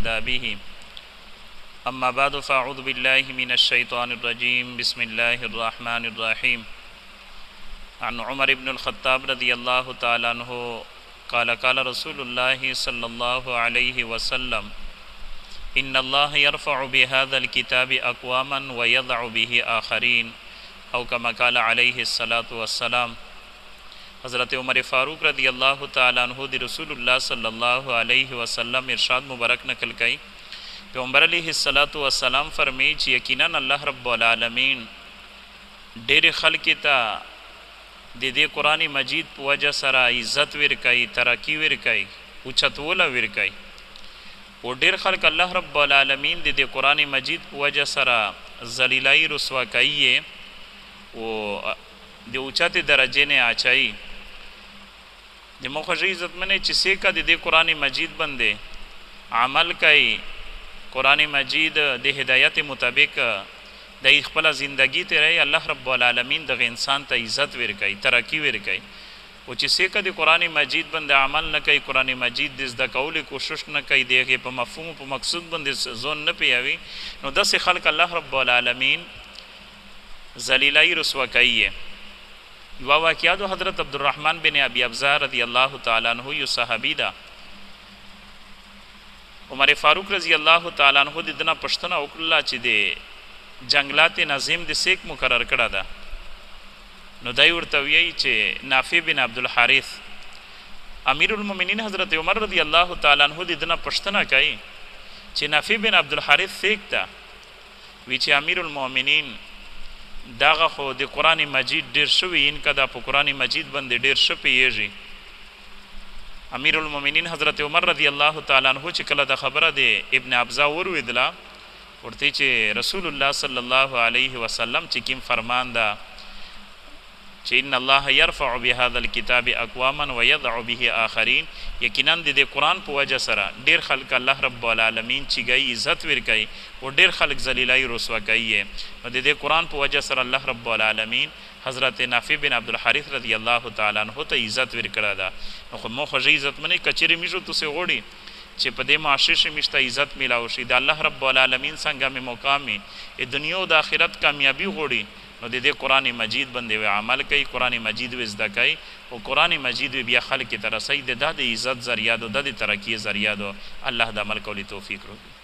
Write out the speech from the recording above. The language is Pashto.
آدابه أما بعد فأعوذ بالله من الشيطان الرجيم بسم الله الرحمن الرحيم عن عمر بن الخطاب رضي الله تعالى عنه قال قال رسول الله صلى الله عليه وسلم إن الله يرفع بهذا الكتاب أقواما ويضع به آخرين او كما قال عليه الصلاة والسلام. حضرت عمر فاروق رضی اللہ تعالیٰ عنہ دی رسول اللہ صلی اللہ علیہ وسلم ارشاد مبارک نقل کئی. پیغمبر علیہ السلام فرمی چې یقینا الله رب العالمین ډېر خلق ته د دې قرآن مجید په وجه سره عزت ورکوي، ترقی ورکوي، اوچتوله ورکوي. او ډېر خلق الله رب العالمین د دې قرآن مجید په وجه سره ذلیلای رسوا کوي او د اوچتې درجې نه اچوي. د مخه عزت منې چې سیکه د دې قرآن مجید باندې عمل کوي، قرآن مجید د هدایت مطابق د خپل زندگی تیری، الله رب العالمین دغه انسان ته عزت ورکوي، ترقی ورکوي. او چې سیکه د قرآن مجید باندې عمل نه کوي، قرآن مجید د زده کولو کوشش نه کوي، د هغې په مفهوم په مقصود باندې ځان نه پیوي، نو داسې خلق الله رب العالمین ذلیلای رسوا کوي. یوه واقعه د حضرت عبدالرحمن بن ابي ابزه رضی الله تعالی عنه یو صحابي ده. عمر فاروق رضی الله تعالی عنه د دنه پښتنه وکړله چې د جنگلات نظیم د سیک مقرر کړه ده. نو دای ورته ویي چې نافع بن عبدالحارث امیر المؤمنین حضرت عمر رضی الله تعالی عنه د دنه پښتنه کوي چې نافع بن عبدالحارث سیک ده. وی چې امیر المؤمنین داغه خو د قرآن مجید ډیر شوی، ان که دا په قرآن مجید باندې ډیر ښه پیږي. امیر المؤمنین حضرت عمر رضی الله تعالی عنہ چې کله د خبره د ابن ابزه ورویدله، ورته چې رسول الله صلی الله علیه وسلم چې کوم فرمان ده چې ان الله يرفع بهذا الكتاب اقواما ويضع به آخرین، یقینا د دې قرآن په وجه سره ډیر خلک الله رب العالمین چې ګي عزت ورکوي او ډیر خلک ذلیلای رسوا کوي. نو د دې قرآن په وجه سره الله رب العالمین حضرت نافع بن عبدالحارث رضی الله تعالی عنہ ته عزت ورکړه ده. نو خو مو خوږه عزت منې کچېرې میشو تاسې غوړي چې په دې معاشره کې میشته عزت میلاو شي، د الله رب العالمین څنګه مې مقامي دنیا او د آخرت کامیابی غوړي، نو د دې قرآن مجید باندې عمل کوي، قرآن مجید زده کوي او قرآن مجید بیا خلک ته رسوي. د دا د عزت ذریعه ده، د ترقی ذریعه ده. الله د عمل کولو توفیق ورکړي.